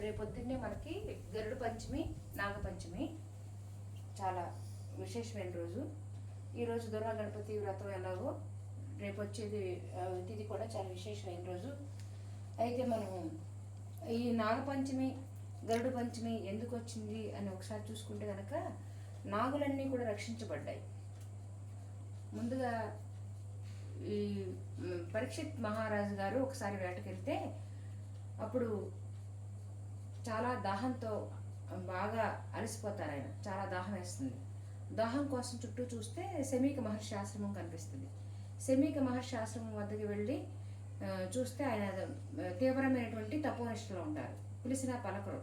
రేపొద్దున్నే మనకి గరుడ పంచమి, నాగపంచమి చాలా విశేషమైన రోజు. ఈరోజు దుర్గా గణపతి వ్రతం ఎలాగో రేపు వచ్చేది తిథి కూడా చాలా విశేషమైన రోజు. అయితే మనం ఈ నాగపంచమి, గరుడ పంచమి ఎందుకు వచ్చింది అని ఒకసారి చూసుకుంటే కనుక నాగులన్నీ కూడా రక్షించబడ్డాయి. ముందుగా ఈ పరీక్షిత్ మహారాజు గారు ఒకసారి వేటకెళ్తే అప్పుడు చాలా దాహంతో బాగా అలసిపోతారు. ఆయన చాలా దాహం వేస్తుంది. దాహం కోసం చుట్టూ చూస్తే శమీక మహర్షి ఆశ్రమం కనిపిస్తుంది. శమీక మహర్షి ఆశ్రమం వద్దకు వెళ్ళి చూస్తే ఆయన తీవ్రమైనటువంటి తపోనిష్టలో ఉంటారు. పిలిచినా పలకరు.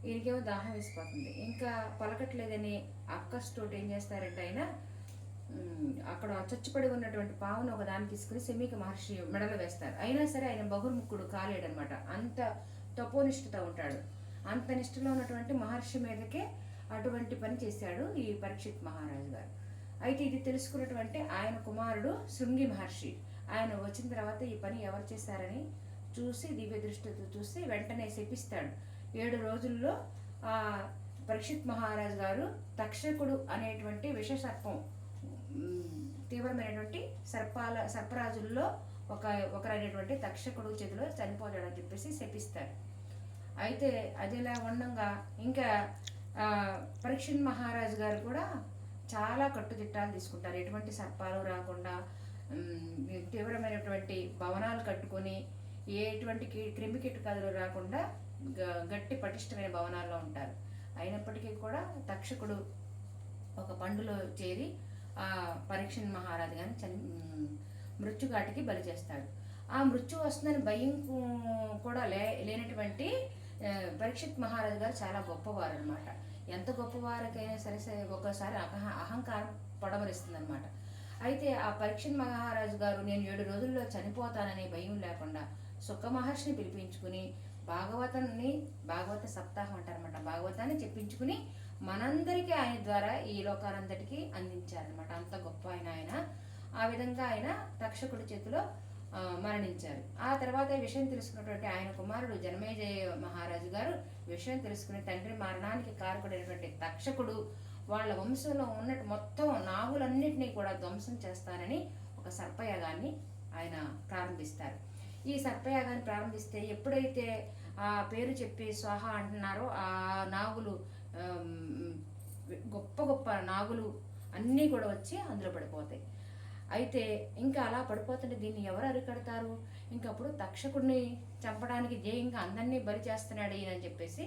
ఈయనకేమో దాహం వేసిపోతుంది. ఇంకా పలకట్లేదని అక్కస్తోటి ఏం చేస్తారంటే ఆయన అక్కడ చచ్చిపడి ఉన్నటువంటి పావును ఒక దాన్ని తీసుకుని శమీక మహర్షి మెడలో వేస్తారు. అయినా సరే ఆయన బహుర్ముఖుడు కాలేడనమాట. అంత తపోనిష్ఠతో ఉంటాడు. అంత నిష్ఠలో ఉన్నటువంటి మహర్షి మీదకే అటువంటి పని చేశాడు ఈ పరీక్షిత్ మహారాజు గారు. అయితే ఇది తెలుసుకున్నటువంటి ఆయన కుమారుడు శృంగి మహర్షి ఆయన వచ్చిన తర్వాత ఈ పని ఎవరు చేశారని చూసి దివ్య దృష్టితో చూసి వెంటనే శపిస్తాడు. 7 రోజుల్లో ఆ పరీక్షిత్ మహారాజు గారు తక్షకుడు అనేటువంటి విషసర్పం, తీవ్రమైనటువంటి సర్పరాజుల్లో ఒకరైనటువంటి తక్షకుడు చేతిలో చనిపోతాడని చెప్పేసి శపిస్తారు. అయితే అదిలా ఉండగా ఇంకా పరీక్షిత్ మహారాజు గారు కూడా చాలా కట్టుదిట్టాలు తీసుకుంటారు. ఎటువంటి సర్పాలు రాకుండా తీవ్రమైనటువంటి భవనాలు కట్టుకొని ఎటువంటి క్రిమి కీటకాదులు రాకుండా గట్టి పటిష్టమైన భవనాల్లో ఉంటారు. అయినప్పటికీ కూడా తక్షకుడు ఒక పండులో చేరి ఆ పరీక్షిత్ మహారాజు గారిని మృత్యుఘాటికి బలి చేస్తాడు. ఆ మృత్యు వస్తుందని భయం కూడా లేనటువంటి పరీక్షిత్ మహారాజు గారు చాలా గొప్పవారు అనమాట. ఎంత గొప్పవారికైనా సరే ఒకసారి అహంకారం పడవరిస్తుంది అనమాట. అయితే ఆ పరీక్షిత్ మహారాజు గారు నేను 7 రోజుల్లో చనిపోతాననే భయం లేకుండా సుఖ మహర్షిని పిలిపించుకుని భాగవత సప్తాహం అంటారనమాట. భాగవతాన్ని చెప్పించుకుని మనందరికీ ఆయన ద్వారా ఈ లోకాలందరికీ అందించారనమాట. అంత గొప్ప ఆయన. ఆ విధంగా ఆయన తక్షకుడి చేతిలో మరణించారు. ఆ తర్వాత ఈ విషయం తెలుసుకున్నటువంటి ఆయన కుమారుడు జనమేజయ మహారాజు గారు విషయం తెలుసుకుని తండ్రి మరణానికి కారకుడైనటువంటి తక్షకుడు వాళ్ళ వంశంలో ఉన్నట్టు మొత్తం నాగులన్నింటినీ కూడా ధ్వంసం చేస్తానని ఒక సర్పయాగాన్ని ఆయన ప్రారంభిస్తారు. ఈ సర్పయాగాన్ని ప్రారంభిస్తే ఎప్పుడైతే ఆ పేరు చెప్పి స్వాహ అంటున్నారో ఆ నాగులు గొప్ప గొప్ప నాగులు అన్నీ కూడా వచ్చి అందులో పడిపోతాయి. అయితే ఇంకా అలా పడిపోతుంటే దీన్ని ఎవరు అరికడతారు? ఇంకప్పుడు తక్షకుడిని చంపడానికి జయంగా అందరినీ బలి చేస్తున్నాడు అని చెప్పేసి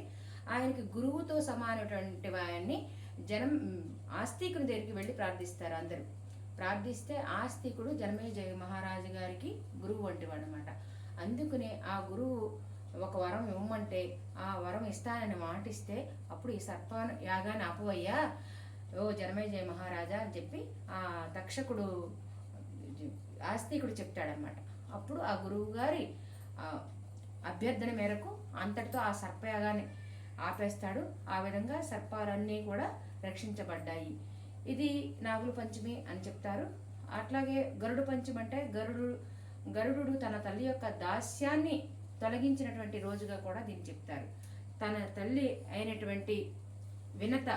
ఆయనకి గురువుతో సమానటువంటి ఆయన్ని ఆస్తికుని దగ్గరికి వెళ్ళి ప్రార్థిస్తారు. అందరూ ప్రార్థిస్తే ఆస్తికుడు జనమేజయ మహారాజు గారికి గురువు వంటివాడు అనమాట. అందుకనే ఆ గురువు ఒక వరం ఇవ్వమంటే ఆ వరం ఇస్తానని మాటిస్తే అప్పుడు ఈ యాగాన్ని ఆపువయ్యా ఓ జనమేజయ మహారాజా అని చెప్పి ఆ తక్షకుడు ఆస్తికుడు చెప్తాడనమాట. అప్పుడు ఆ గురువు గారి అభ్యర్థన మేరకు అంతటితో ఆ సర్పయాగాన్ని ఆపేస్తాడు. ఆ విధంగా సర్పాలన్నీ కూడా రక్షించబడ్డాయి. ఇది నాగుల పంచమి అని చెప్తారు. అట్లాగే గరుడ పంచమి అంటే గరుడు తన తల్లి యొక్క దాస్యాన్ని తొలగించినటువంటి రోజుగా కూడా దీన్ని చెప్తారు. తన తల్లి అయినటువంటి వినత,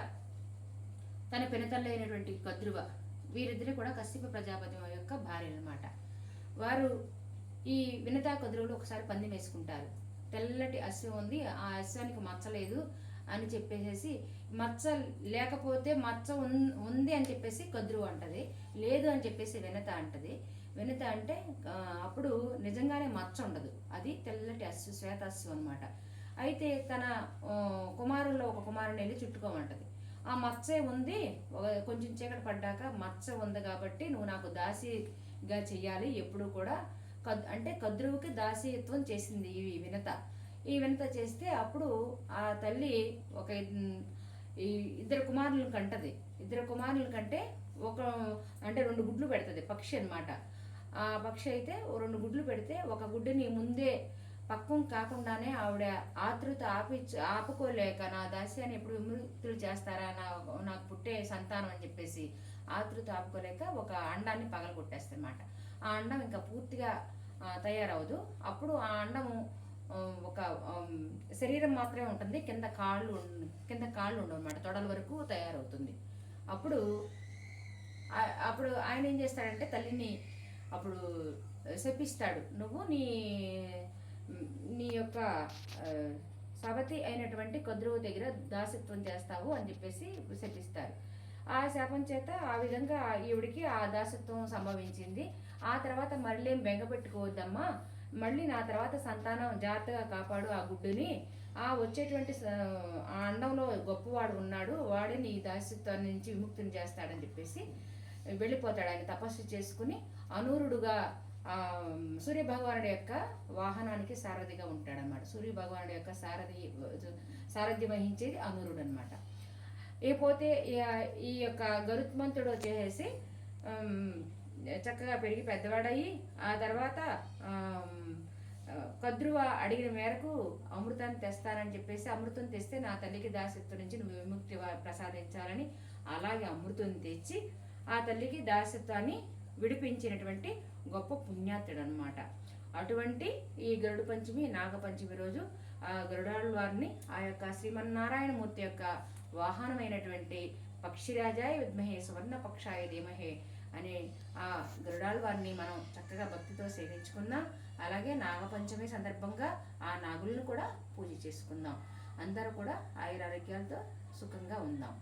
తన పినతల్లి అయినటువంటి కద్రువ, వీరిద్దరు కూడా కశ్యప ప్రజాపతి యొక్క భార్యలు అనమాట. వారు ఈ వినత కద్రువులు ఒకసారి పందెం వేసుకుంటారు. తెల్లటి అశ్వం ఉంది, ఆ అశ్వానికి మచ్చ లేదు అని చెప్పేసి మచ్చ లేకపోతే మచ్చ ఉంది అని చెప్పేసి కద్రువు అంటది, లేదు అని చెప్పేసి వినత అంటది. వినత అంటే అప్పుడు నిజంగానే మచ్చ ఉండదు, అది తెల్లటి శ్వేతాశ్వం అనమాట. అయితే తన కుమారుల్లో ఒక కుమారుని వెళ్ళి చుట్టుకోమంటది. ఆ మచ్చే ఉంది, కొంచెం చీకటి పడ్డాక మచ్చ ఉంది కాబట్టి నువ్వు నాకు దాసిగా చెయ్యాలి ఎప్పుడు కూడా అంటే కద్రువుకి దాసీత్వం చేసింది ఈ వినత చేస్తే అప్పుడు ఆ తల్లి ఒక ఇద్దరు కుమారులను కంటది. ఇద్దరు కుమారుల కంటే ఒక అంటే 2 గుడ్లు పెడుతుంది పక్షి అనమాట. ఆ పక్షి అయితే 2 గుడ్లు పెడితే ఒక గుడ్డుని ముందే పక్వం కాకుండానే ఆవిడ ఆతృత ఆపుకోలేక నా దాస్యాన్ని ఎప్పుడు విముక్తులు చేస్తారా నాకు పుట్టే సంతానం అని చెప్పేసి ఆతృత ఆపుకోలేక ఒక అండాన్ని పగలగొట్టేస్తారన్నమాట. ఆ అండం ఇంకా పూర్తిగా తయారవదు. అప్పుడు ఆ అండము ఒక శరీరం మాత్రమే ఉంటుంది, కింద కాళ్ళు ఉండవు అనమాట, తొడల వరకు తయారవుతుంది. అప్పుడు అప్పుడు ఆయన ఏం చేస్తాడంటే తల్లిని అప్పుడు శపిస్తాడు, నువ్వు నీ నీ యొక్క సవతి అయినటువంటి కద్రువు దగ్గర దాసత్వం చేస్తావు అని చెప్పేసి శపిస్తారు. ఆ శాపం చేత ఆ విధంగా ఈవిడికి ఆ దాసత్వం సంభవించింది. ఆ తర్వాత మళ్ళీ బెంగ పెట్టుకోవద్దమ్మా, మళ్ళీ నా తర్వాత సంతానం జాగ్రత్తగా కాపాడు ఆ గుడ్డుని, ఆ వచ్చేటువంటి ఆ అండంలో గొప్పవాడు ఉన్నాడు, వాడే నీ దాసత్వాన్ని నుంచి విముక్తిని చేస్తాడని చెప్పేసి వెళ్ళిపోతాడు. ఆయన తపస్సు చేసుకుని అనూరుడుగా సూర్యభగవానుడి యొక్క వాహనానికి సారథిగా ఉంటాడనమాట. సూర్యభగవానుడి యొక్క సారథ్యం వహించేది అనూరుడు అనమాట. ఇకపోతే ఈ యొక్క గరుత్మంతుడు వచ్చేసి చక్కగా పెరిగి పెద్దవాడయ్యి ఆ తర్వాత కద్రువ అడిగిన మేరకు అమృతాన్ని తెస్తానని చెప్పేసి, అమృతం తెస్తే నా తల్లికి దాసత్వం నుంచి నువ్వు విముక్తి ప్రసాదించాలని అలాగే అమృతం తెచ్చి ఆ తల్లికి దాసత్వాన్ని విడిపించినటువంటి గొప్ప పుణ్యాత్తుడు అనమాట. అటువంటి ఈ గరుడ పంచమి నాగపంచమి రోజు ఆ గరుడాళ్వారిని ఆ యొక్క శ్రీమన్నారాయణమూర్తి యొక్క వాహనమైనటువంటి పక్షిరాజాయ విద్మహే సువర్ణపక్షాయ ధీమహే అనే ఆ గరుడాళ్వారిని మనం చక్కగా భక్తితో సేవించుకుందాం. అలాగే నాగపంచమి సందర్భంగా ఆ నాగులను కూడా పూజ చేసుకుందాం. అందరూ కూడా ఆయురారోగ్యాలతో సుఖంగా ఉందాం.